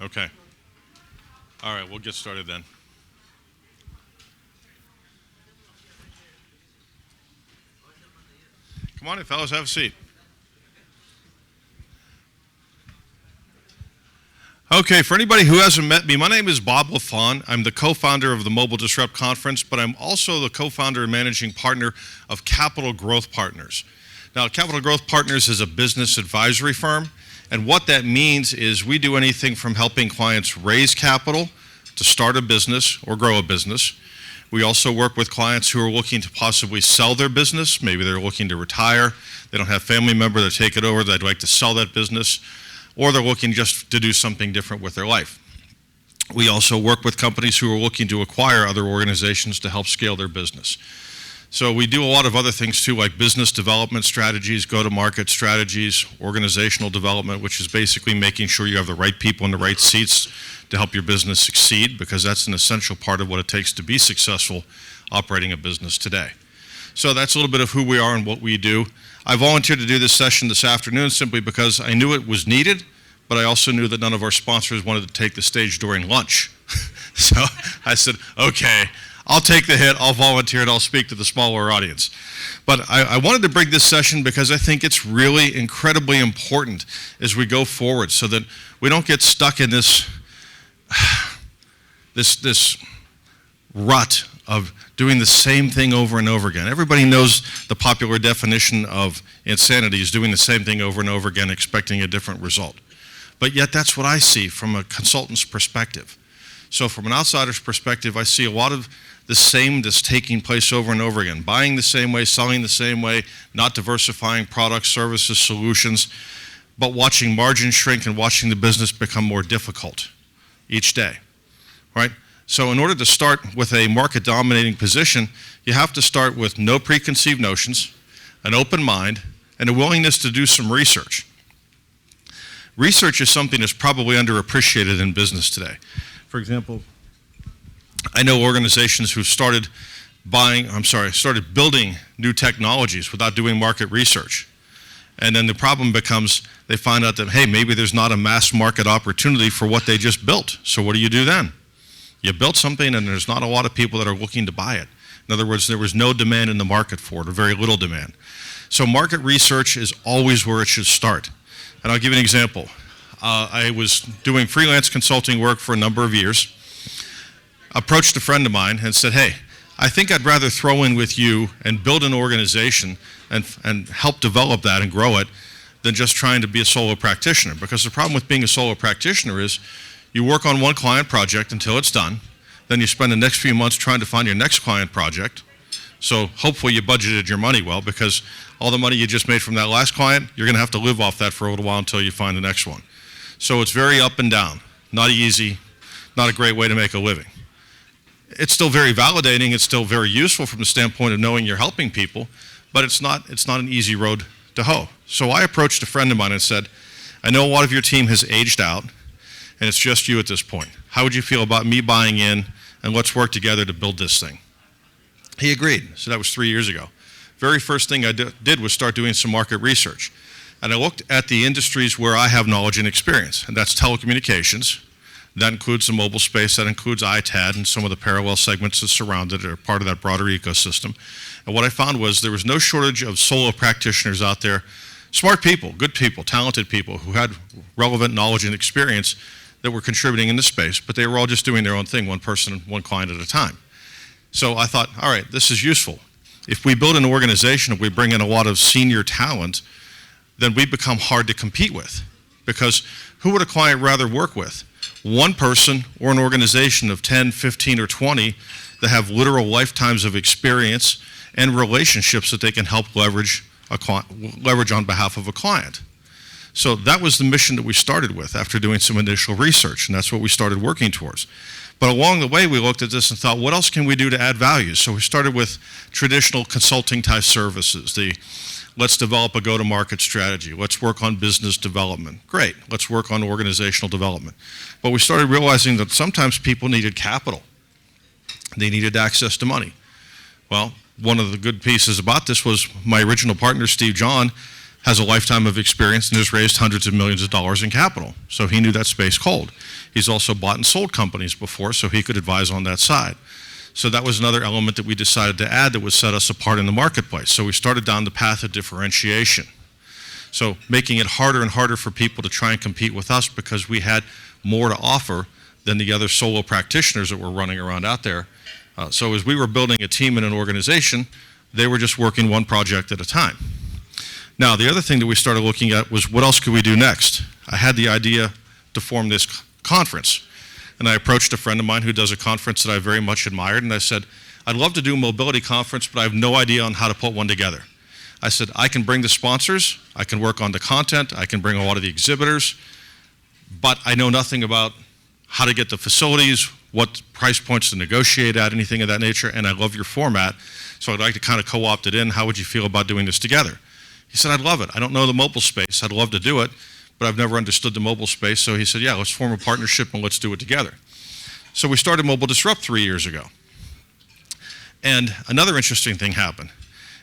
Okay. All right, we'll get started then. Come on in, fellas, have a seat. Okay, for anybody who hasn't met me, my name is Bob LaFawn. I'm the co-founder of the Mobile Disrupt Conference, but I'm also the co-founder and managing partner of Capital Growth Partners. Now, Capital Growth Partners is a business advisory firm, and what that means is we do anything from helping clients raise capital to start a business or grow a business. We also work with clients who are looking to possibly sell their business. Maybe they're looking to retire. They don't have a family member to take it over. They'd like to sell that business, or they're looking just to do something different with their life. We also work with companies who are looking to acquire other organizations to help scale their business. So we do a lot of other things too, like business development strategies, go-to-market strategies, organizational development, which is basically making sure you have the right people in the right seats to help your business succeed, because that's an essential part of what it takes to be successful operating a business today. So that's a little bit of who we are and what we do. I volunteered to do this session this afternoon simply because I knew it was needed, but I also knew that none of our sponsors wanted to take the stage during lunch. So I said, okay, I'll take the hit, I'll volunteer, and I'll speak to the smaller audience. But I wanted to bring this session because I think it's really incredibly important as we go forward, so that we don't get stuck in this rut of doing the same thing over and over again. Everybody knows the popular definition of insanity is doing the same thing over and over again, expecting a different result. But yet that's what I see from a consultant's perspective. So from an outsider's perspective, I see a lot of the same that's taking place over and over again. Buying the same way, selling the same way, not diversifying products, services, solutions, but watching margins shrink and watching the business become more difficult each day, right? So in order to start with a market dominating position, you have to start with no preconceived notions, an open mind, and a willingness to do some research. Research is something that's probably underappreciated in business today. For example, I know organizations who started building new technologies without doing market research. And then the problem becomes they find out that, hey, maybe there's not a mass market opportunity for what they just built. So what do you do then? You built something and there's not a lot of people that are looking to buy it. In other words, there was no demand in the market for it, or very little demand. So market research is always where it should start. And I'll give you an example. I was doing freelance consulting work for a number of years, approached a friend of mine and said, hey, I think I'd rather throw in with you and build an organization and help develop that and grow it than just trying to be a solo practitioner. Because the problem with being a solo practitioner is you work on one client project until it's done, then you spend the next few months trying to find your next client project. So hopefully you budgeted your money well, because all the money you just made from that last client, you're going to have to live off that for a little while until you find the next one. So it's very up and down, not easy, not a great way to make a living. It's still very validating, it's still very useful from the standpoint of knowing you're helping people, but it's not an easy road to hoe. So I approached a friend of mine and said, I know a lot of your team has aged out, and it's just you at this point. How would you feel about me buying in, and let's work together to build this thing? He agreed. So that was 3 years ago. Very first thing I did was start doing some market research. And I looked at the industries where I have knowledge and experience, and that's telecommunications. That includes the mobile space, that includes ITAD and some of the parallel segments that surround it, are part of that broader ecosystem. And what I found was there was no shortage of solo practitioners out there, smart people, good people, talented people who had relevant knowledge and experience that were contributing in the space, but they were all just doing their own thing, one person, one client at a time. So I thought, all right, this is useful. If we build an organization, if we bring in a lot of senior talent, then we become hard to compete with. Because who would a client rather work with? One person or an organization of 10, 15, or 20 that have literal lifetimes of experience and relationships that they can help leverage on behalf of a client. So that was the mission that we started with after doing some initial research, and that's what we started working towards. But along the way, we looked at this and thought, what else can we do to add value? So we started with traditional consulting type services. Let's develop a go-to-market strategy. Let's work on business development. Great, let's work on organizational development. But we started realizing that sometimes people needed capital. They needed access to money. Well, one of the good pieces about this was my original partner, Steve John, has a lifetime of experience and has raised hundreds of millions of dollars in capital. So he knew that space cold. He's also bought and sold companies before, so he could advise on that side. So that was another element that we decided to add that would set us apart in the marketplace. So we started down the path of differentiation. So making it harder and harder for people to try and compete with us because we had more to offer than the other solo practitioners that were running around out there. So as we were building a team and an organization, they were just working one project at a time. Now, the other thing that we started looking at was what else could we do next? I had the idea to form this conference. And I approached a friend of mine who does a conference that I very much admired, and I said, I'd love to do a mobility conference, but I have no idea on how to put one together. I said, I can bring the sponsors, I can work on the content, I can bring a lot of the exhibitors, but I know nothing about how to get the facilities, what price points to negotiate at, anything of that nature, and I love your format, so I'd like to kind of co-opt it in. How would you feel about doing this together? He said, I'd love it. I don't know the mobile space. I'd love to do it, but I've never understood the mobile space. So he said, yeah, let's form a partnership and let's do it together. So we started Mobile Disrupt 3 years ago. And another interesting thing happened.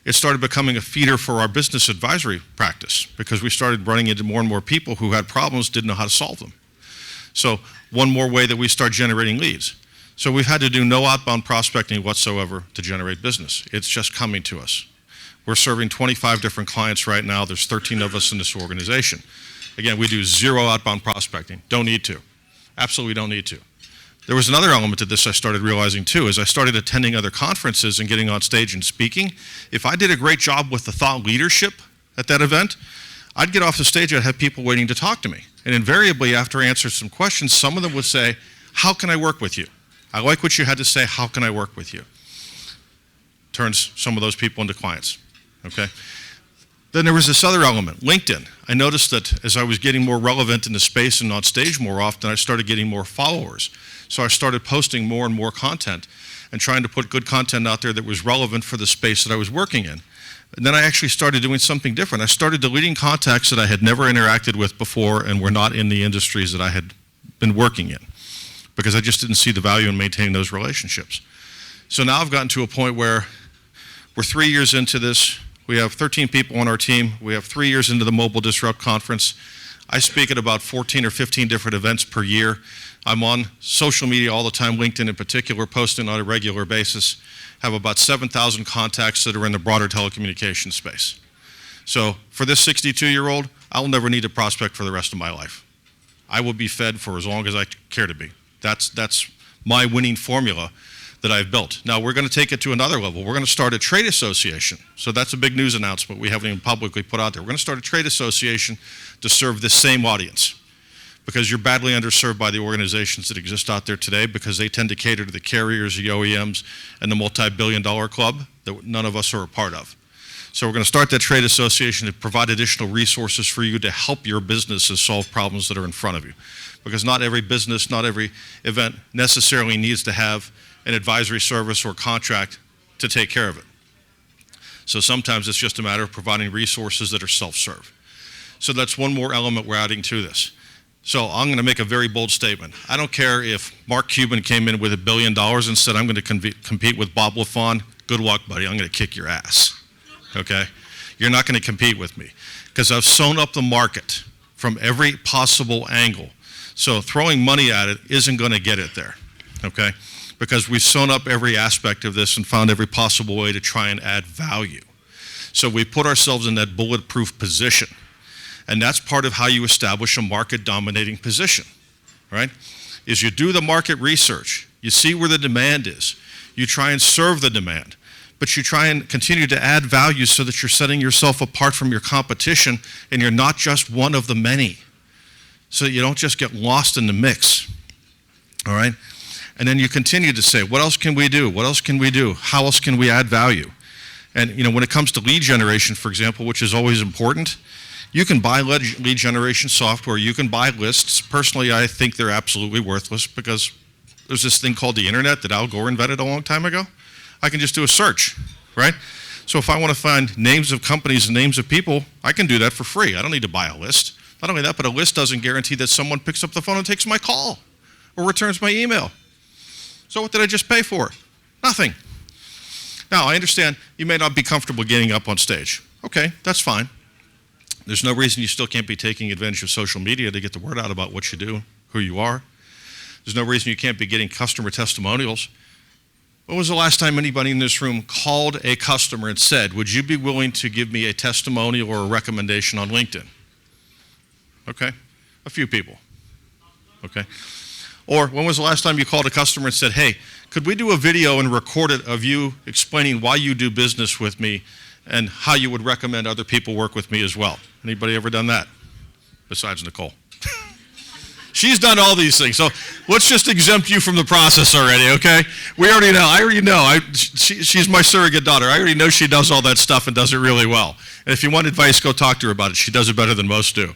It started becoming a feeder for our business advisory practice because we started running into more and more people who had problems, didn't know how to solve them. So one more way that we start generating leads. So we've had to do no outbound prospecting whatsoever to generate business. It's just coming to us. We're serving 25 different clients right now. There's 13 of us in this organization. Again, we do zero outbound prospecting. Don't need to. Absolutely don't need to. There was another element to this I started realizing too, as I started attending other conferences and getting on stage and speaking. If I did a great job with the thought leadership at that event, I'd get off the stage, I'd have people waiting to talk to me. And invariably, after I answered some questions, some of them would say, how can I work with you? I like what you had to say, how can I work with you? Turns some of those people into clients. Okay. Then there was this other element, LinkedIn. I noticed that as I was getting more relevant in the space and on stage more often, I started getting more followers. So I started posting more and more content and trying to put good content out there that was relevant for the space that I was working in. And then I actually started doing something different. I started deleting contacts that I had never interacted with before and were not in the industries that I had been working in because I just didn't see the value in maintaining those relationships. So now I've gotten to a point where we're 3 years into this. We have 13 people on our team. We have 3 years into the Mobile Disrupt Conference. I speak at about 14 or 15 different events per year. I'm on social media all the time, LinkedIn in particular, posting on a regular basis. Have about 7,000 contacts that are in the broader telecommunications space. So for this 62-year-old, I'll never need a prospect for the rest of my life. I will be fed for as long as I care to be. That's my winning formula that I've built. Now we're going to take it to another level. We're going to start a trade association. So that's a big news announcement we haven't even publicly put out there. We're going to start a trade association to serve this same audience because you're badly underserved by the organizations that exist out there today because they tend to cater to the carriers, the OEMs, and the multi-billion-dollar club that none of us are a part of. So we're going to start that trade association to provide additional resources for you to help your businesses solve problems that are in front of you. Because not every business, not every event necessarily needs to have an advisory service or contract to take care of it. So sometimes it's just a matter of providing resources that are self-serve. So that's one more element we're adding to this. So I'm going to make a very bold statement. I don't care if Mark Cuban came in with $1 billion and said, I'm going to compete with Bob LaFawn. Good luck, buddy. I'm going to kick your ass. Okay? You're not going to compete with me because I've sewn up the market from every possible angle. So throwing money at it isn't going to get it there. Okay? Because we've sewn up every aspect of this and found every possible way to try and add value. So we put ourselves in that bulletproof position. And that's part of how you establish a market dominating position, right? Is you do the market research, you see where the demand is, you try and serve the demand, but you try and continue to add value so that you're setting yourself apart from your competition and you're not just one of the many. So that you don't just get lost in the mix, all right? And then you continue to say, what else can we do? What else can we do? How else can we add value? And when it comes to lead generation, for example, which is always important, you can buy lead generation software, you can buy lists. Personally, I think they're absolutely worthless because there's this thing called the internet that Al Gore invented a long time ago. I can just do a search, right? So if I want to find names of companies and names of people, I can do that for free. I don't need to buy a list. Not only that, but a list doesn't guarantee that someone picks up the phone and takes my call or returns my email. So what did I just pay for? Nothing. Now, I understand you may not be comfortable getting up on stage. Okay, that's fine. There's no reason you still can't be taking advantage of social media to get the word out about what you do, who you are. There's no reason you can't be getting customer testimonials. When was the last time anybody in this room called a customer and said, would you be willing to give me a testimonial or a recommendation on LinkedIn? Okay, a few people. Okay. Or when was the last time you called a customer and said, hey, could we do a video and record it of you explaining why you do business with me and how you would recommend other people work with me as well? Anybody ever done that? Besides Nicole. She's done all these things. So let's just exempt you from the process already, okay? We already know. I already know. She's my surrogate daughter. I already know she does all that stuff and does it really well. And if you want advice, go talk to her about it. She does it better than most do,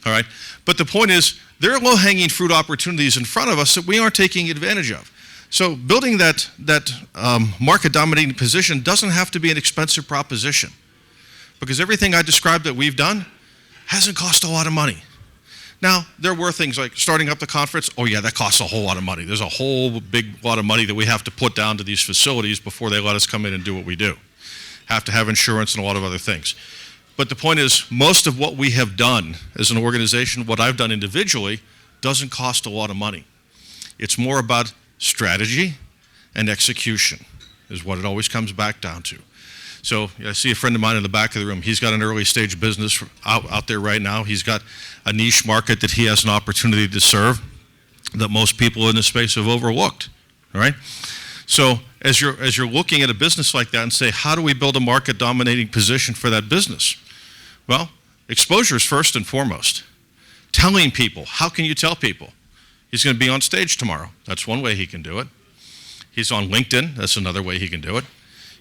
all right? But the point is, there are low-hanging fruit opportunities in front of us that we aren't taking advantage of. So building that market-dominating position doesn't have to be an expensive proposition, because everything I described that we've done hasn't cost a lot of money. Now, there were things like starting up the conference. Oh yeah, that costs a whole lot of money. There's a whole big lot of money that we have to put down to these facilities before they let us come in and do what we do. Have to have insurance and a lot of other things. But the point is, most of what we have done as an organization, what I've done individually, doesn't cost a lot of money. It's more about strategy and execution is what it always comes back down to. So I see a friend of mine in the back of the room. He's got an early stage business out there right now. He's got a niche market that he has an opportunity to serve that most people in this space have overlooked, all right? So as you're looking at a business like that and say, how do we build a market dominating position for that business? Well, exposure is first and foremost. Telling people, how can you tell people? He's going to be on stage tomorrow. That's one way he can do it. He's on LinkedIn. That's another way he can do it.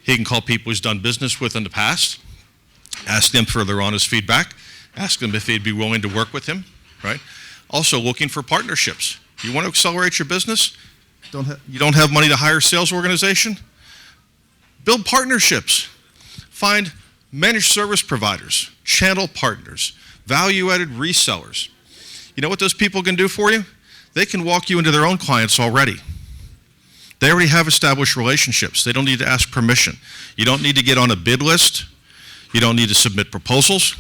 He can call people he's done business with in the past, ask them for their honest feedback, ask them if they'd be willing to work with him, right? Also looking for partnerships. You want to accelerate your business? You don't have money to hire a sales organization? Build partnerships. Find managed service providers, channel partners, value-added resellers. You know what those people can do for you? They can walk you into their own clients already. They already have established relationships. They don't need to ask permission. You don't need to get on a bid list. You don't need to submit proposals.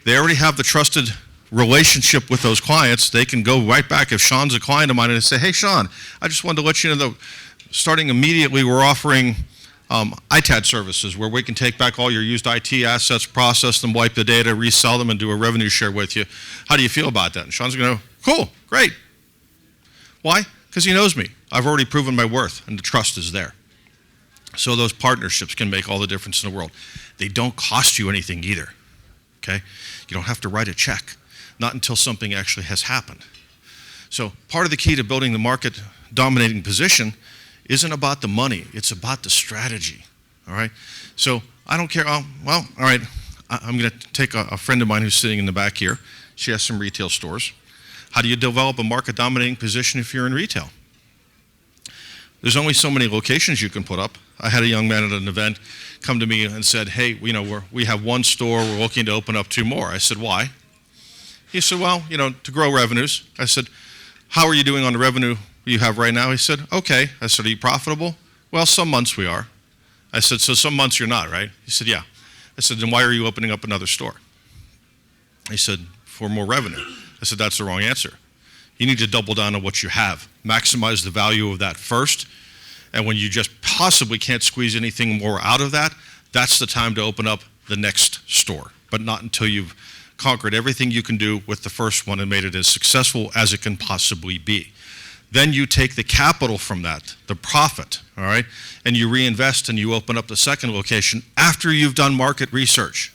They already have the trusted relationship with those clients. They can go right back. If Sean's a client of mine and say, hey, Sean, I just wanted to let you know that starting immediately, we're offering ITAD services where we can take back all your used IT assets, process them, wipe the data, resell them, and do a revenue share with you. How do you feel about that? And Sean's going to go, cool, great. Why? Because he knows me. I've already proven my worth, and the trust is there. So those partnerships can make all the difference in the world. They don't cost you anything either, okay? You don't have to write a check, not until something actually has happened. So part of the key to building the market dominating position isn't about the money, it's about the strategy, all right? So I don't care, well, all right, I'm gonna take a friend of mine who's sitting in the back here. She has some retail stores. How do you develop a market dominating position if you're in retail? There's only so many locations you can put up. I had a young man at an event come to me and said, hey, we have one store, we're looking to open up 2 more. I said, why? He said, well, to grow revenues. I said, how are you doing on the revenue you have right now? He said, okay. I said, are you profitable? Well, some months we are. I said, so some months you're not, right? He said, yeah. I said, then why are you opening up another store? He said, for more revenue. I said, that's the wrong answer. You need to double down on what you have. Maximize the value of that first. And when you just possibly can't squeeze anything more out of that, that's the time to open up the next store. But not until you've conquered everything you can do with the first one and made it as successful as it can possibly be. Then you take the capital from that, the profit, all right, and you reinvest and you open up the second location after you've done market research.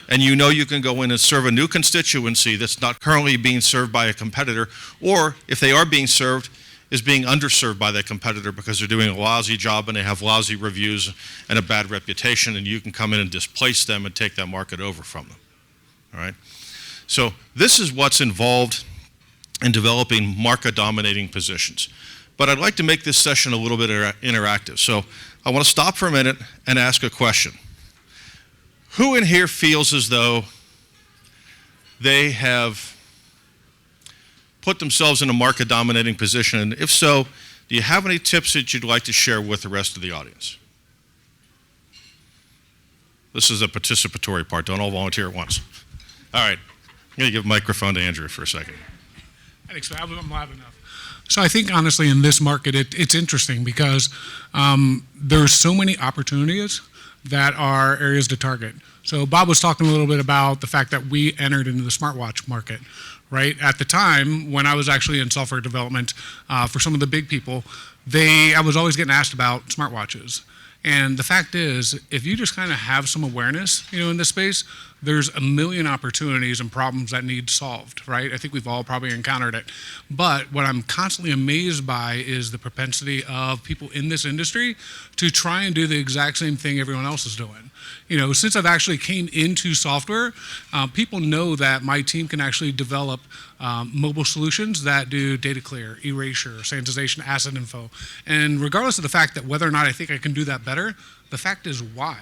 And you know you can go in and serve a new constituency that's not currently being served by a competitor, or if they are being served, is being underserved by that competitor because they're doing a lousy job and they have lousy reviews and a bad reputation, and you can come in and displace them and take that market over from them, all right? So this is what's involved in developing market-dominating positions. But I'd like to make this session a little bit interactive. So I want to stop for a minute and ask a question. Who in here feels as though they have put themselves in a market-dominating position? And if so, do you have any tips that you'd like to share with the rest of the audience? This is a participatory part. Don't all volunteer at once. All right. I'm going to give a microphone to Andrew for a second. Thanks, I'm loud enough. So I think, honestly, in this market, it's interesting because there's so many opportunities that are areas to target. So Bob was talking a little bit about the fact that we entered into the smartwatch market, right? At the time, when I was actually in software development for some of the big people, I was always getting asked about smartwatches. And the fact is, if you just kind of have some awareness, in this space, there's a million opportunities and problems that need solved, right? I think we've all probably encountered it. But what I'm constantly amazed by is the propensity of people in this industry to try and do the exact same thing everyone else is doing. Since I've actually came into software, people know that my team can actually develop mobile solutions that do data clear, erasure, sanitization, asset info. And regardless of the fact that whether or not I think I can do that better, the fact is why.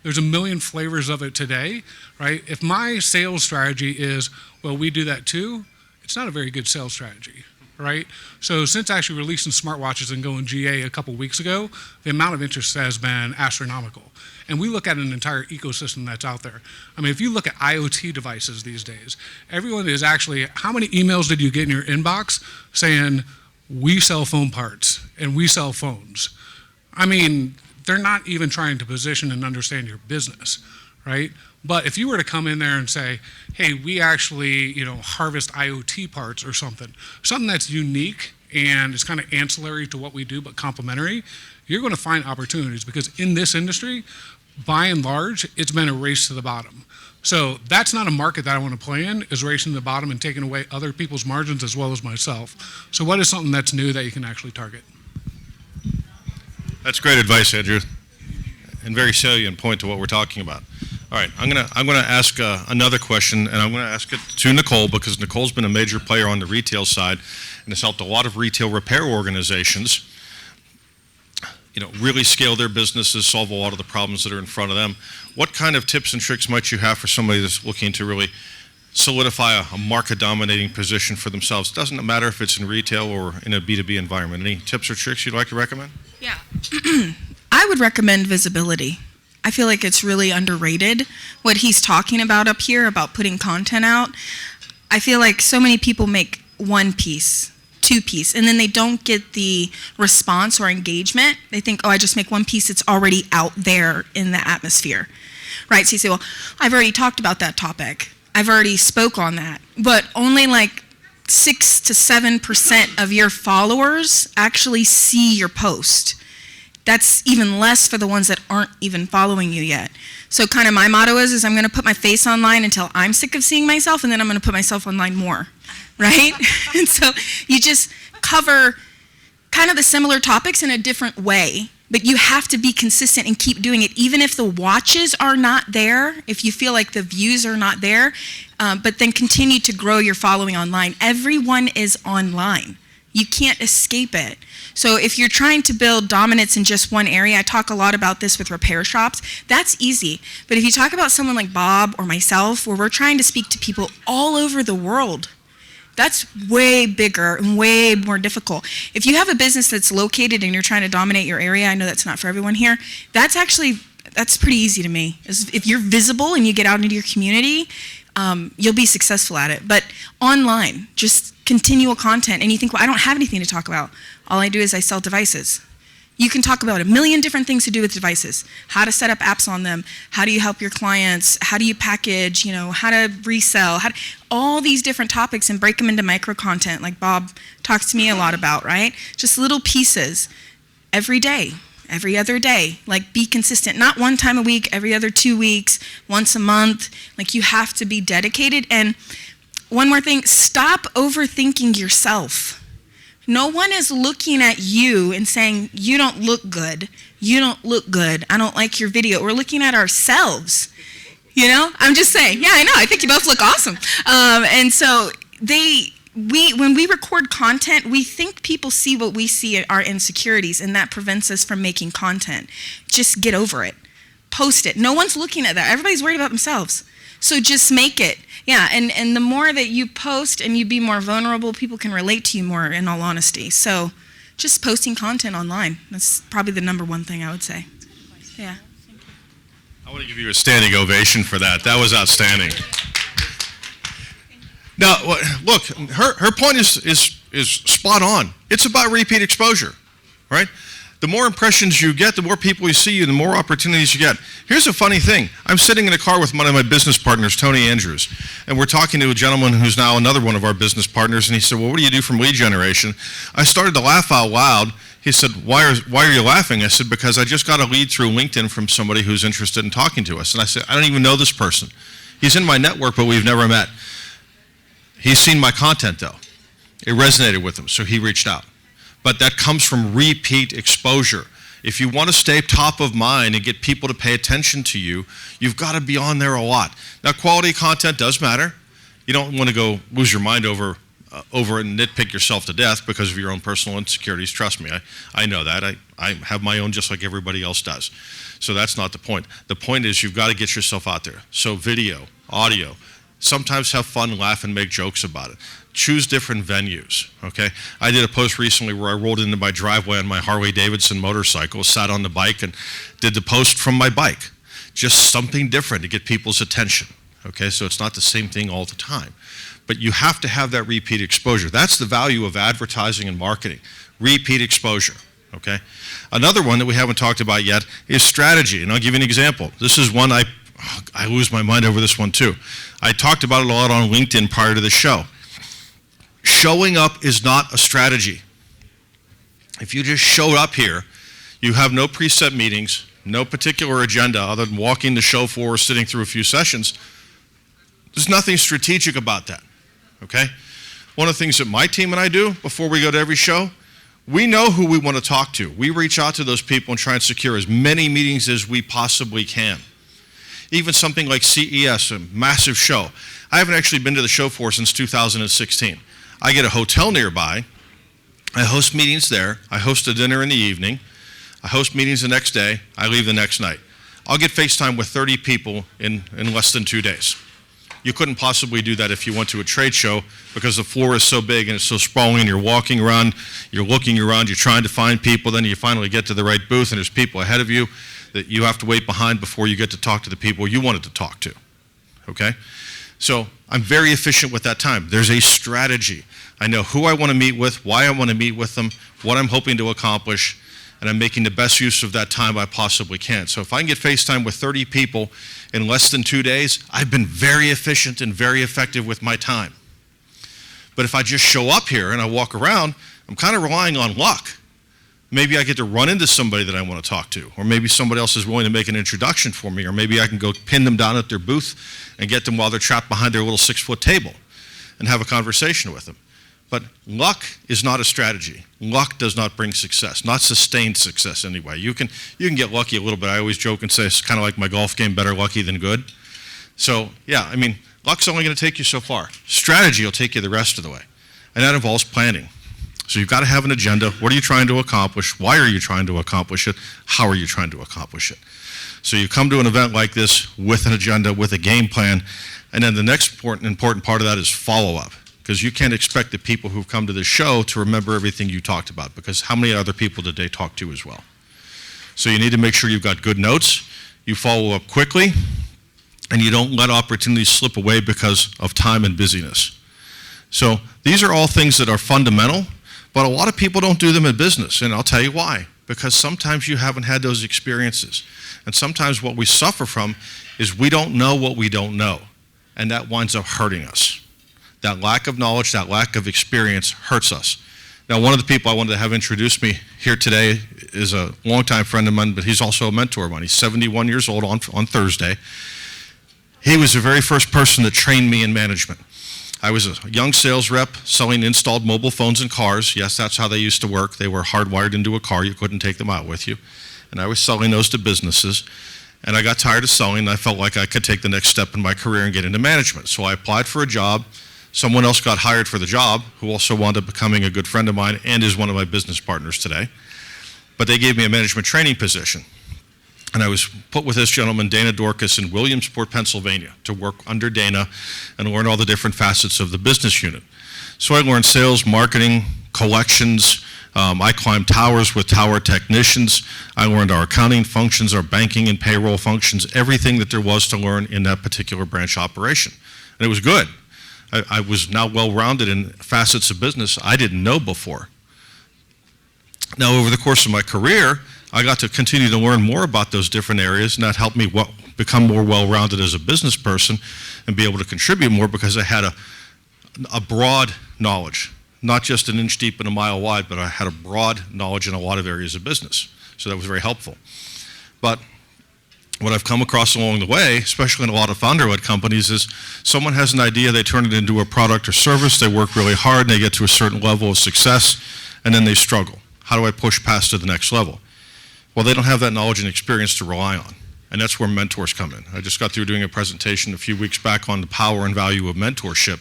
There's a million flavors of it today, right? If my sales strategy is, well, we do that too, it's not a very good sales strategy, right? So since actually releasing smartwatches and going GA a couple weeks ago, the amount of interest has been astronomical. And we look at an entire ecosystem that's out there. I mean, if you look at IoT devices these days, everyone is actually, how many emails did you get in your inbox saying, we sell phone parts and we sell phones? I mean, they're not even trying to position and understand your business, right? But if you were to come in there and say, hey, we actually, harvest IoT parts or something that's unique and it's kind of ancillary to what we do but complementary, you're going to find opportunities because in this industry, by and large, it's been a race to the bottom. So that's not a market that I want to play in, is racing to the bottom and taking away other people's margins as well as myself. So what is something that's new that you can actually target? That's great advice, Andrew, and very salient point to what we're talking about. All right, I'm gonna ask another question, and I'm gonna ask it to Nicole because Nicole's been a major player on the retail side and has helped a lot of retail repair organizations, really scale their businesses, solve a lot of the problems that are in front of them. What kind of tips and tricks might you have for somebody that's looking to really solidify a market-dominating position for themselves? It doesn't matter if it's in retail or in a B2B environment. Any tips or tricks you'd like to recommend? Yeah. I would recommend visibility. I feel like it's really underrated what he's talking about up here about putting content out. I feel like so many people make one piece, two piece, and then they don't get the response or engagement. They think, oh, I just make one piece, it's already out there in the atmosphere, right? So you say, well, I've already talked about that topic. I've already spoke on that, but only like 6 to 7% of your followers actually see your post. That's even less for the ones that aren't even following you yet. So kind of my motto is I'm going to put my face online until I'm sick of seeing myself, and then I'm going to put myself online more, right? And so you just cover kind of the similar topics in a different way, but you have to be consistent and keep doing it, even if the watches are not there, if you feel like the views are not there, but then continue to grow your following online. Everyone is online. You can't escape it. So if you're trying to build dominance in just one area, I talk a lot about this with repair shops, that's easy. But if you talk about someone like Bob or myself, where we're trying to speak to people all over the world, that's way bigger and way more difficult. If you have a business that's located and you're trying to dominate your area, I know that's not for everyone here, that's pretty easy to me. If you're visible and you get out into your community, you'll be successful at it. But online, just continual content, and you think, well, I don't have anything to talk about. All I do is I sell devices. You can talk about a million different things to do with devices. How to set up apps on them. How do you help your clients? How do you package? How to resell? All these different topics, and break them into micro content like Bob talks to me a lot about, right? Just little pieces every day, every other day. Like, be consistent. Not one time a week, every other 2 weeks, once a month. Like, you have to be dedicated. And one more thing, stop overthinking yourself. No one is looking at you and saying, you don't look good. You don't look good. I don't like your video. We're looking at ourselves. I'm just saying, yeah, I know. I think you both look awesome. And so when we record content, we think people see what we see, our insecurities, and that prevents us from making content. Just get over it. Post it. No one's looking at that. Everybody's worried about themselves. So just make it. Yeah, and the more that you post and you be more vulnerable, people can relate to you more, in all honesty. So just posting content online, that's probably the number one thing I would say. Yeah. I want to give you a standing ovation for that. That was outstanding. Now, look, her point is spot on. It's about repeat exposure, right? The more impressions you get, the more people you see you, the more opportunities you get. Here's a funny thing. I'm sitting in a car with one of my business partners, Tony Andrews, and we're talking to a gentleman who's now another one of our business partners, and he said, well, what do you do from lead generation? I started to laugh out loud. He said, why are you laughing? I said, because I just got a lead through LinkedIn from somebody who's interested in talking to us. And I said, I don't even know this person. He's in my network, but we've never met. He's seen my content, though. It resonated with him, so he reached out. But that comes from repeat exposure. If you want to stay top of mind and get people to pay attention to you, you've got to be on there a lot. Now, quality content does matter. You don't want to go lose your mind over and nitpick yourself to death because of your own personal insecurities. Trust me, I know that. I have my own just like everybody else does. So that's not the point. The point is you've got to get yourself out there. So video, audio, sometimes have fun, laugh, and make jokes about it. Choose different venues, okay? I did a post recently where I rolled into my driveway on my Harley-Davidson motorcycle, sat on the bike, and did the post from my bike. Just something different to get people's attention, okay? So it's not the same thing all the time. But you have to have that repeat exposure. That's the value of advertising and marketing, repeat exposure, okay? Another one that we haven't talked about yet is strategy, and I'll give you an example. This is one I lose my mind over this one too. I talked about it a lot on LinkedIn prior to the show. Showing up is not a strategy. If you just showed up here, you have no preset meetings, no particular agenda other than walking the show floor or sitting through a few sessions. There's nothing strategic about that, okay? One of the things that my team and I do before we go to every show, we know who we want to talk to. We reach out to those people and try and secure as many meetings as we possibly can. Even something like CES, a massive show. I haven't actually been to the show floor since 2016. I get a hotel nearby. I host meetings there. I host a dinner in the evening. I host meetings the next day. I leave the next night. I'll get FaceTime with 30 people in less than 2 days. You couldn't possibly do that if you went to a trade show because the floor is so big and it's so sprawling. You're walking around, you're looking around, you're trying to find people, then you finally get to the right booth and there's people ahead of you that you have to wait behind before you get to talk to the people you wanted to talk to, okay? So I'm very efficient with that time. There's a strategy. I know who I want to meet with, why I want to meet with them, what I'm hoping to accomplish, and I'm making the best use of that time I possibly can. So if I can get FaceTime with 30 people in less than 2 days, I've been very efficient and very effective with my time. But if I just show up here and I walk around, I'm kind of relying on luck. Maybe I get to run into somebody that I want to talk to, or maybe somebody else is willing to make an introduction for me, or maybe I can go pin them down at their booth and get them while they're trapped behind their little 6-foot table and have a conversation with them. But luck is not a strategy. Luck does not bring success, not sustained success anyway. You can get lucky a little bit. I always joke and say it's kind of like my golf game, better lucky than good. So yeah, I mean, luck's only going to take you so far. Strategy will take you the rest of the way, and that involves planning. So you've got to have an agenda. What are you trying to accomplish? Why are you trying to accomplish it? How are you trying to accomplish it? So you come to an event like this with an agenda, with a game plan, and then the next important part of that is follow-up, because you can't expect the people who've come to this show to remember everything you talked about, because how many other people did they talk to as well? So you need to make sure you've got good notes, you follow up quickly, and you don't let opportunities slip away because of time and busyness. So these are all things that are fundamental, but a lot of people don't do them in business, and I'll tell you why. Because sometimes you haven't had those experiences. And sometimes what we suffer from is we don't know what we don't know, and that winds up hurting us. That lack of knowledge, that lack of experience hurts us. Now, one of the people I wanted to have introduce me here today is a longtime friend of mine, but he's also a mentor of mine. He's 71 years old on Thursday. He was the very first person that trained me in management. I was a young sales rep selling installed mobile phones in cars. Yes, that's how they used to work. They were hardwired into a car. You couldn't take them out with you. And I was selling those to businesses. And I got tired of selling, and I felt like I could take the next step in my career and get into management. So I applied for a job. Someone else got hired for the job, who also wound up becoming a good friend of mine and is one of my business partners today. But they gave me a management training position. And I was put with this gentleman, Dana Dorcas, in Williamsport, Pennsylvania, to work under Dana and learn all the different facets of the business unit. So I learned sales, marketing, collections. I climbed towers with tower technicians. I learned our accounting functions, our banking and payroll functions, everything that there was to learn in that particular branch operation. And it was good. I was now well-rounded in facets of business I didn't know before. Now, over the course of my career, I got to continue to learn more about those different areas, and that helped me become more well-rounded as a business person and be able to contribute more because I had a broad knowledge, not just an inch deep and a mile wide, but I had a broad knowledge in a lot of areas of business. So that was very helpful. But what I've come across along the way, especially in a lot of founder-led companies, is someone has an idea, they turn it into a product or service, they work really hard, and they get to a certain level of success, and then they struggle. How do I push past to the next level? Well, they don't have that knowledge and experience to rely on, and that's where mentors come in. I just got through doing a presentation a few weeks back on the power and value of mentorship.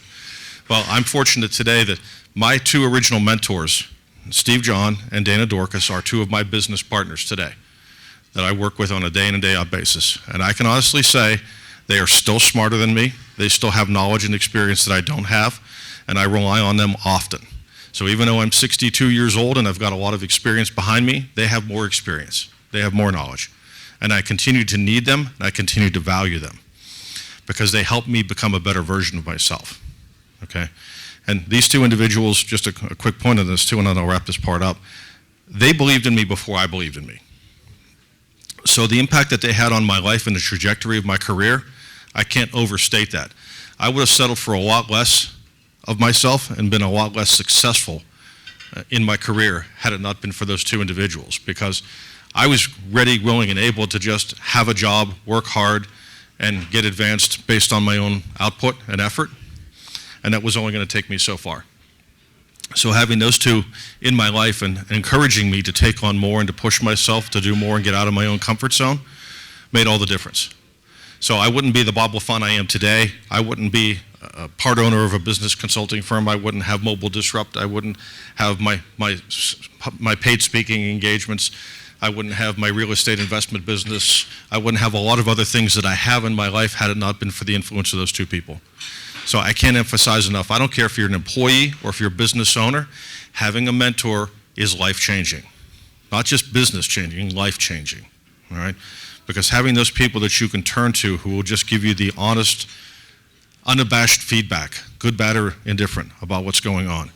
Well, I'm fortunate today that my two original mentors, Steve John and Dana Dorcas, are two of my business partners today that I work with on a day in and day out basis. And I can honestly say they are still smarter than me. They still have knowledge and experience that I don't have, and I rely on them often. So even though I'm 62 years old and I've got a lot of experience behind me, they have more experience. They have more knowledge. And I continue to need them, and I continue to value them because they help me become a better version of myself, okay? And these two individuals, just a quick point on this too, and then I'll wrap this part up. They believed in me before I believed in me. So the impact that they had on my life and the trajectory of my career, I can't overstate that. I would have settled for a lot less of myself and been a lot less successful in my career had it not been for those two individuals, because I was ready, willing, and able to just have a job, work hard, and get advanced based on my own output and effort, and that was only going to take me so far. So having those two in my life and encouraging me to take on more and to push myself to do more and get out of my own comfort zone made all the difference. So I wouldn't be the Bob LaFont I am today. I wouldn't be a part owner of a business consulting firm. I wouldn't have Mobile Disrupt. I wouldn't have my paid speaking engagements. I wouldn't have my real estate investment business. I wouldn't have a lot of other things that I have in my life had it not been for the influence of those two people. So I can't emphasize enough. I don't care if you're an employee or if you're a business owner, having a mentor is life-changing. Not just business-changing, life-changing, all right? Because having those people that you can turn to who will just give you the honest, unabashed feedback, good, bad, or indifferent, about what's going on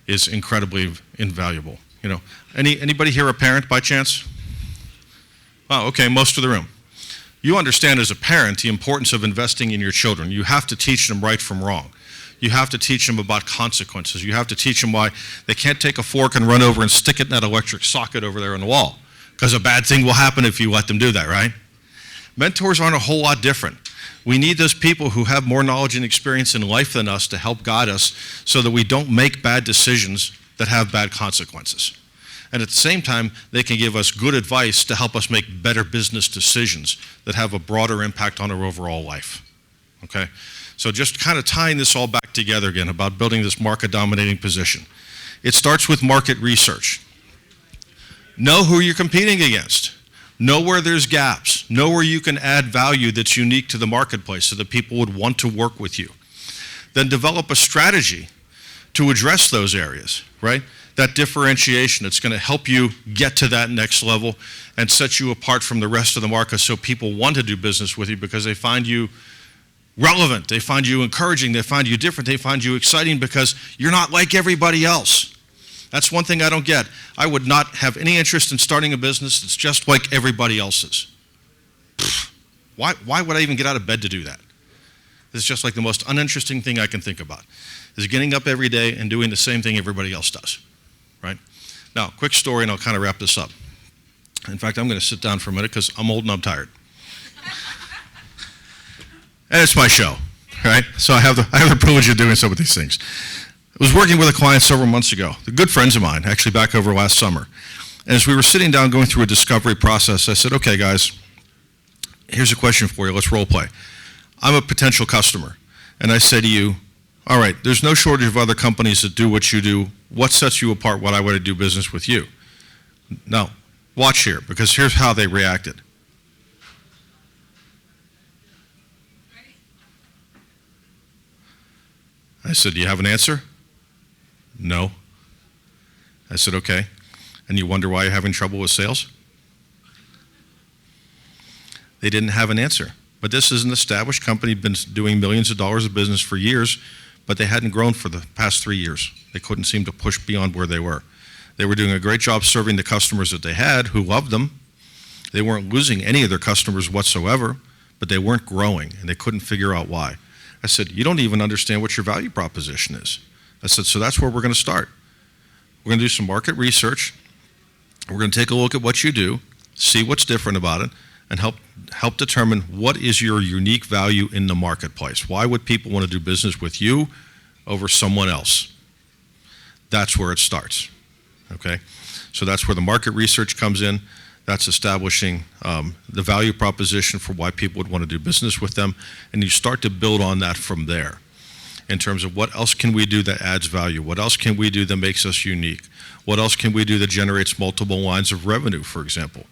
is incredibly invaluable. You know, anybody here a parent by chance? Oh, okay, most of the room. You understand as a parent the importance of investing in your children. You have to teach them right from wrong. You have to teach them about consequences. You have to teach them why they can't take a fork and run over and stick it in that electric socket over there on the wall, because a bad thing will happen if you let them do that, right? Mentors aren't a whole lot different. We need those people who have more knowledge and experience in life than us to help guide us so that we don't make bad decisions that have bad consequences. And at the same time, they can give us good advice to help us make better business decisions that have a broader impact on our overall life, okay? So just kind of tying this all back together again about building this market-dominating position. It starts with market research. Know who you're competing against. Know where there's gaps. Know where you can add value that's unique to the marketplace so that people would want to work with you. Then develop a strategy to address those areas, right? That differentiation that's going to help you get to that next level and set you apart from the rest of the market so people want to do business with you because they find you relevant, they find you encouraging, they find you different, they find you exciting because you're not like everybody else. That's one thing I don't get. I would not have any interest in starting a business that's just like everybody else's. Why would I even get out of bed to do that? It's just like the most uninteresting thing I can think about, is getting up every day and doing the same thing everybody else does. Right? Now, quick story, and I'll kind of wrap this up. In fact, I'm going to sit down for a minute because I'm old and I'm tired. And it's my show, right? So I have the privilege of doing some of these things. I was working with a client several months ago. They're good friends of mine, actually back over last summer. And as we were sitting down going through a discovery process, I said, okay, guys, here's a question for you. Let's role play. I'm a potential customer, and I say to you, all right, there's no shortage of other companies that do what you do. What sets you apart? Why would I do business with you? Now, watch here, because here's how they reacted. I said, do you have an answer? No. I said, okay. And you wonder why you're having trouble with sales? They didn't have an answer. But this is an established company, been doing millions of dollars of business for years, but they hadn't grown for the past 3 years. They couldn't seem to push beyond where they were. They were doing a great job serving the customers that they had, who loved them. They weren't losing any of their customers whatsoever, but they weren't growing, and they couldn't figure out why. I said, you don't even understand what your value proposition is. I said, so that's where we're going to start. We're going to do some market research. We're going to take a look at what you do, see what's different about it, and help determine what is your unique value in the marketplace. Why would people want to do business with you over someone else? That's where it starts, okay? So that's where the market research comes in. That's establishing the value proposition for why people would want to do business with them, and you start to build on that from there in terms of what else can we do that adds value? What else can we do that makes us unique? What else can we do that generates multiple lines of revenue, for example?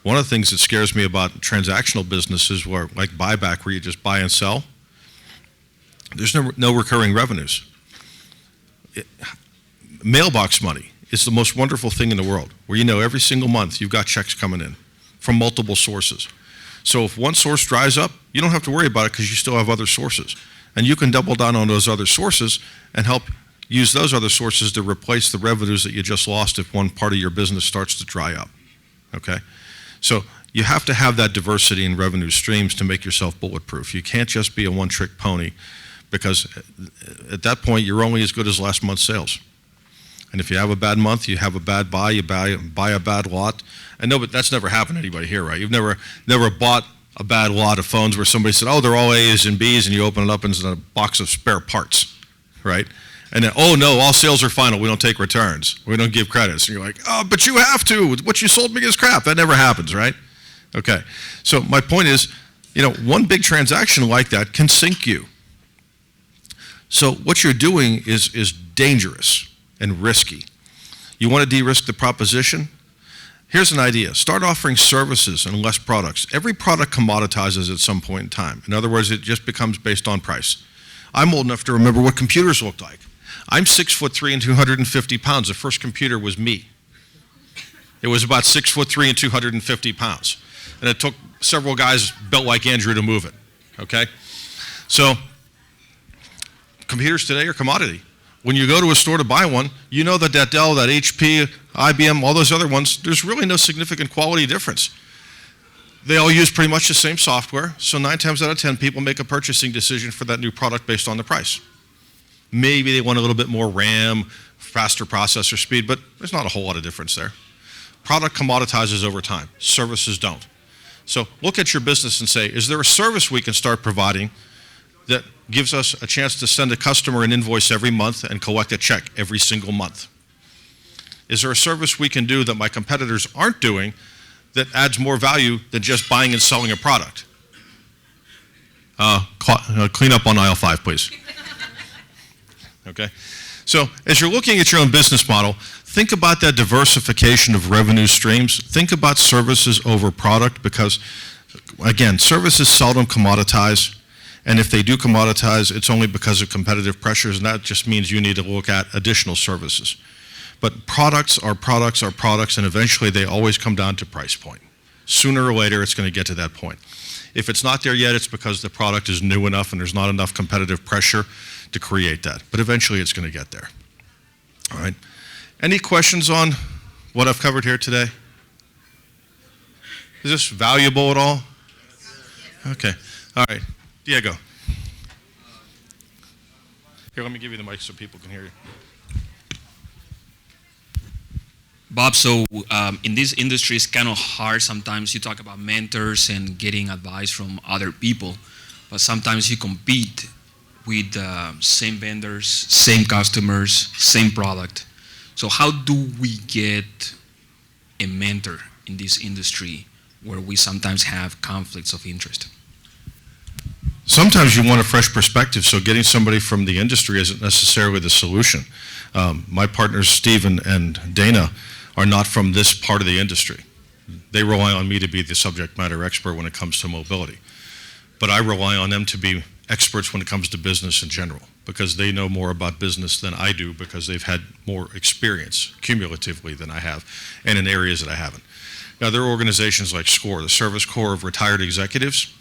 One of the things that scares me about transactional businesses like buyback, where you just buy and sell, there's no recurring revenues. Mailbox money is the most wonderful thing in the world, where you know every single month you've got checks coming in from multiple sources. So if one source dries up, you don't have to worry about it because you still have other sources. And you can double down on those other sources and help use those other sources to replace the revenues that you just lost if one part of your business starts to dry up, okay? So you have to have that diversity in revenue streams to make yourself bulletproof. You can't just be a one-trick pony, because at that point, you're only as good as last month's sales. And if you have a bad month, you have a bad buy, you buy a bad lot. And no, but that's never happened to anybody here, right? You've never bought a bad lot of phones where somebody said, oh, they're all A's and B's, and you open it up and it's a box of spare parts, right? And then, oh no, all sales are final, we don't take returns, we don't give credits. And you're like, oh, but you have to, what you sold me is crap. That never happens, right? Okay, so my point is, one big transaction like that can sink you. So what you're doing is dangerous and risky. You want to de-risk the proposition? Here's an idea. Start offering services and less products. Every product commoditizes at some point in time. In other words, it just becomes based on price. I'm old enough to remember what computers looked like. I'm 6'3" and 250 pounds. The first computer was me. It was about 6'3" and 250 pounds. And it took several guys built like Andrew to move it, okay? So computers today are commodity. When you go to a store to buy one, you know that Dell, that HP, IBM, all those other ones, there's really no significant quality difference. They all use pretty much the same software, so 9 times out of 10 people make a purchasing decision for that new product based on the price. Maybe they want a little bit more RAM, faster processor speed, but there's not a whole lot of difference there. Product commoditizes over time, services don't. So look at your business and say, is there a service we can start providing that gives us a chance to send a customer an invoice every month and collect a check every single month? Is there a service we can do that my competitors aren't doing that adds more value than just buying and selling a product? Clean up on aisle 5, please. Okay? So as you're looking at your own business model, think about that diversification of revenue streams. Think about services over product, because, again, services seldom commoditize. And if they do commoditize, it's only because of competitive pressures, and that just means you need to look at additional services. But products are products are products, and eventually they always come down to price point. Sooner or later, it's going to get to that point. If it's not there yet, it's because the product is new enough and there's not enough competitive pressure to create that. But eventually, it's going to get there. All right? Any questions on what I've covered here today? Is this valuable at all? Okay. All right. Diego. Here, let me give you the mic so people can hear you. Bob, so in this industry, it's kind of hard sometimes. You talk about mentors and getting advice from other people, but sometimes you compete with same vendors, same customers, same product. So how do we get a mentor in this industry where we sometimes have conflicts of interest? Sometimes you want a fresh perspective, so getting somebody from the industry isn't necessarily the solution. My partners, Steve and Dana, are not from this part of the industry. They rely on me to be the subject matter expert when it comes to mobility. But I rely on them to be experts when it comes to business in general, because they know more about business than I do, because they've had more experience cumulatively than I have, and in areas that I haven't. Now, there are organizations like SCORE, the Service Corps of Retired Executives.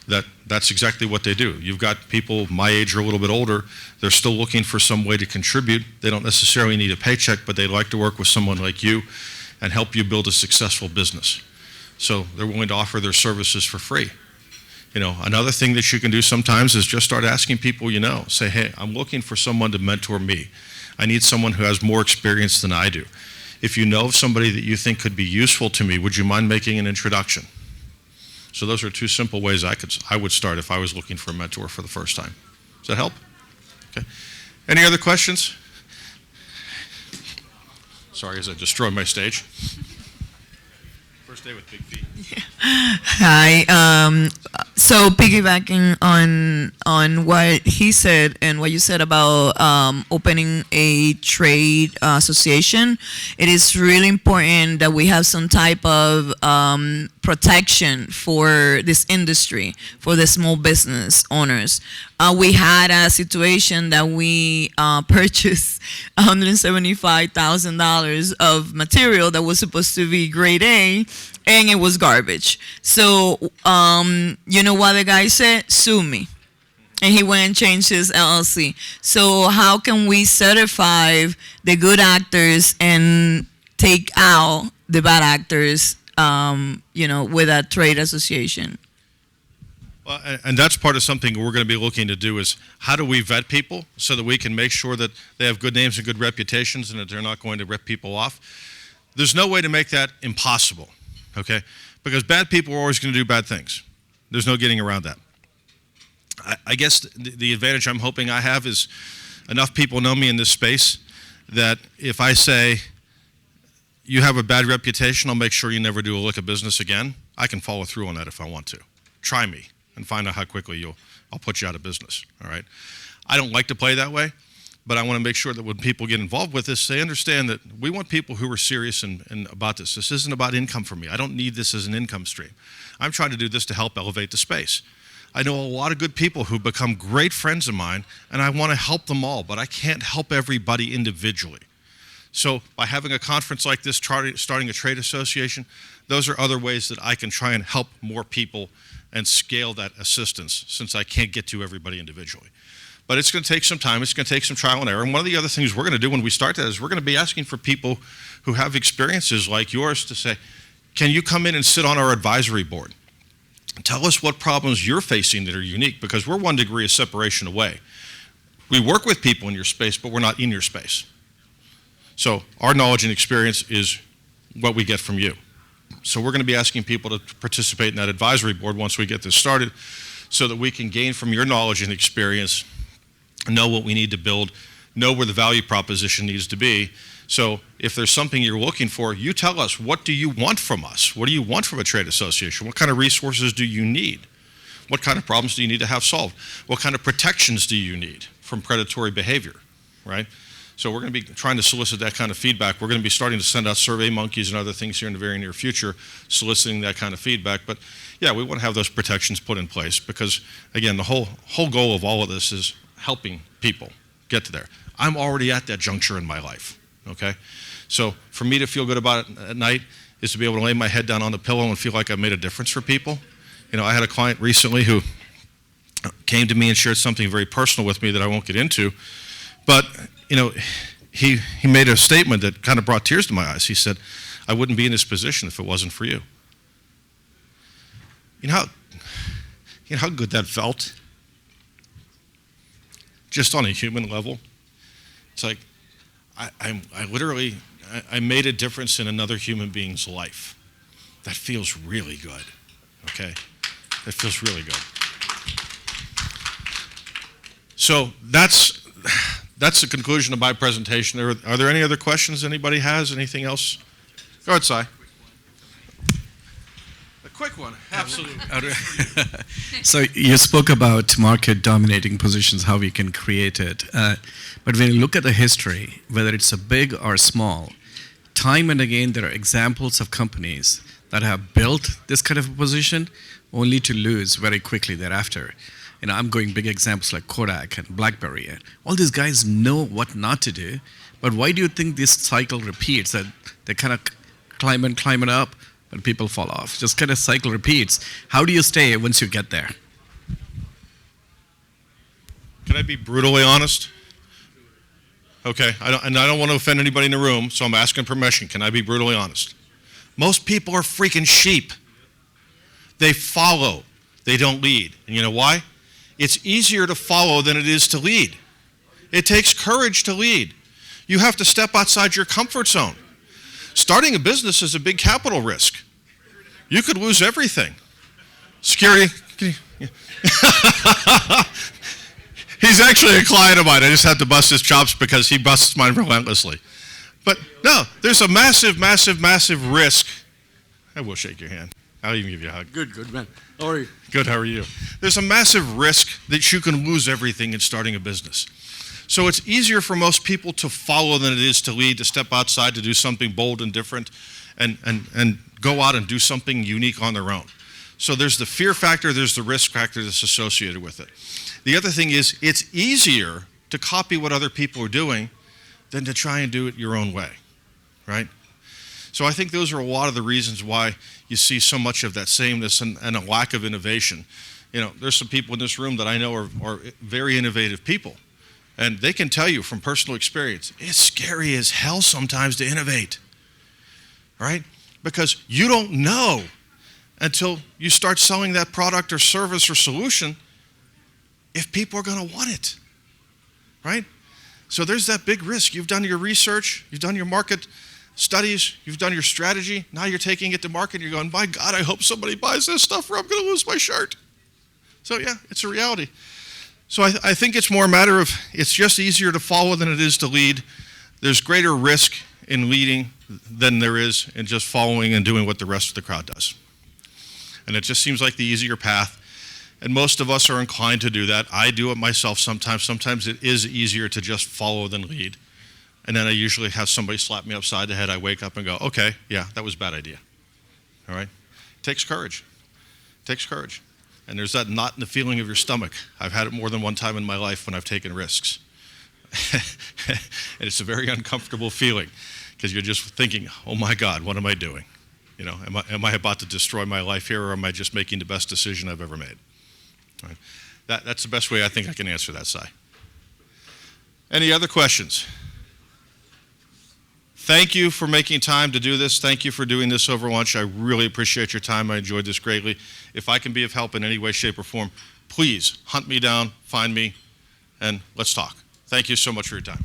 that's exactly what they do. You've got people my age or a little bit older, they're still looking for some way to contribute. They don't necessarily need a paycheck, but they'd like to work with someone like you and help you build a successful business. So they're willing to offer their services for free. Another thing that you can do sometimes is just start asking people say, hey, I'm looking for someone to mentor me. I need someone who has more experience than I do. If you know of somebody that you think could be useful to me, would you mind making an introduction? So those are two simple ways I would start if I was looking for a mentor for the first time. Does that help? Okay. Any other questions? Sorry as I destroy my stage. First day with big feet. Hi. So piggybacking on what he said and what you said about opening a trade association, it is really important that we have some type of protection for this industry, for the small business owners. We had a situation that we purchased $175,000 of material that was supposed to be grade A, and it was garbage. So, you know what the guy said? Sue me. And he went and changed his LLC. So how can we certify the good actors and take out the bad actors, with a trade association? Well, and that's part of something we're going to be looking to do is how do we vet people so that we can make sure that they have good names and good reputations and that they're not going to rip people off. There's no way to make that impossible, okay? Because bad people are always going to do bad things. There's no getting around that. I guess the advantage I'm hoping I have is enough people know me in this space that if I say, you have a bad reputation, I'll make sure you never do a lick of business again. I can follow through on that if I want to. Try me and find out how quickly I'll put you out of business, all right? I don't like to play that way, but I want to make sure that when people get involved with this, they understand that we want people who are serious and about this. This isn't about income for me. I don't need this as an income stream. I'm trying to do this to help elevate the space. I know a lot of good people who become great friends of mine, and I want to help them all, but I can't help everybody individually. So by having a conference like this, starting a trade association, those are other ways that I can try and help more people and scale that assistance since I can't get to everybody individually. But it's going to take some time. It's going to take some trial and error. And one of the other things we're going to do when we start that is we're going to be asking for people who have experiences like yours to say, can you come in and sit on our advisory board? Tell us what problems you're facing that are unique, because we're 1 degree of separation away. We work with people in your space, but we're not in your space. So our knowledge and experience is what we get from you. So we're going to be asking people to participate in that advisory board once we get this started so that we can gain from your knowledge and experience, know what we need to build, know where the value proposition needs to be. So if there's something you're looking for, you tell us, what do you want from us? What do you want from a trade association? What kind of resources do you need? What kind of problems do you need to have solved? What kind of protections do you need from predatory behavior, right? So we're going to be trying to solicit that kind of feedback. We're going to be starting to send out survey monkeys and other things here in the very near future, soliciting that kind of feedback. But yeah, we want to have those protections put in place because, again, the whole goal of all of this is helping people get to there. I'm already at that juncture in my life, okay? So for me to feel good about it at night is to be able to lay my head down on the pillow and feel like I've made a difference for people. I had a client recently who came to me and shared something very personal with me that I won't get into, but he made a statement that kind of brought tears to my eyes. He said, I wouldn't be in this position if it wasn't for you. You know how good that felt? Just on a human level. It's like, I literally made a difference in another human being's life. That feels really good, okay? That feels really good. So that's the conclusion of my presentation. Are there any other questions anybody has? Anything else? Go ahead, Si. A quick one, absolutely. So you spoke about market dominating positions, how we can create it. But when you look at the history, whether it's a big or small, time and again there are examples of companies that have built this kind of a position only to lose very quickly thereafter. I'm going big examples like Kodak and BlackBerry. All these guys know what not to do, but why do you think this cycle repeats? That they kind of climb it up, but people fall off. Just kind of cycle repeats. How do you stay once you get there? Can I be brutally honest? Okay, I don't want to offend anybody in the room, so I'm asking permission. Can I be brutally honest? Most people are freaking sheep. They follow. They don't lead. And you know why? It's easier to follow than it is to lead. It takes courage to lead. You have to step outside your comfort zone. Starting a business is a big capital risk. You could lose everything. Security. He's actually a client of mine. I just have to bust his chops because he busts mine relentlessly. But no, there's a massive, massive, massive risk. I will shake your hand. I'll even give you a hug. Good, man. How are you? Good, how are you? There's a massive risk that you can lose everything in starting a business. So it's easier for most people to follow than it is to lead, to step outside, to do something bold and different, and go out and do something unique on their own. So there's the fear factor, there's the risk factor that's associated with it. The other thing is, it's easier to copy what other people are doing than to try and do it your own way, right? So I think those are a lot of the reasons why you see so much of that sameness and a lack of innovation. You know, there's some people in this room that I know are very innovative people, and they can tell you from personal experience, it's scary as hell sometimes to innovate, right? Because you don't know until you start selling that product or service or solution if people are going to want it, right? So there's that big risk. You've done your research, you've done your market studies, you've done your strategy, now you're taking it to market, and you're going, my God, I hope somebody buys this stuff or I'm going to lose my shirt. So yeah, it's a reality. So I think it's more a matter of, it's just easier to follow than it is to lead. There's greater risk in leading than there is in just following and doing what the rest of the crowd does. And it just seems like the easier path. And most of us are inclined to do that. I do it myself sometimes. Sometimes it is easier to just follow than lead. And then I usually have somebody slap me upside the head. I wake up and go, okay, yeah, that was a bad idea. All right? It takes courage. It takes courage. And there's that knot in the feeling of your stomach. I've had it more than one time in my life when I've taken risks. And it's a very uncomfortable feeling because you're just thinking, oh my God, what am I doing? You know, am I about to destroy my life here, or am I just making the best decision I've ever made? Right. That's the best way I think I can answer that, Si. Any other questions? Thank you for making time to do this. Thank you for doing this over lunch. I really appreciate your time. I enjoyed this greatly. If I can be of help in any way, shape, or form, please hunt me down, find me, and let's talk. Thank you so much for your time.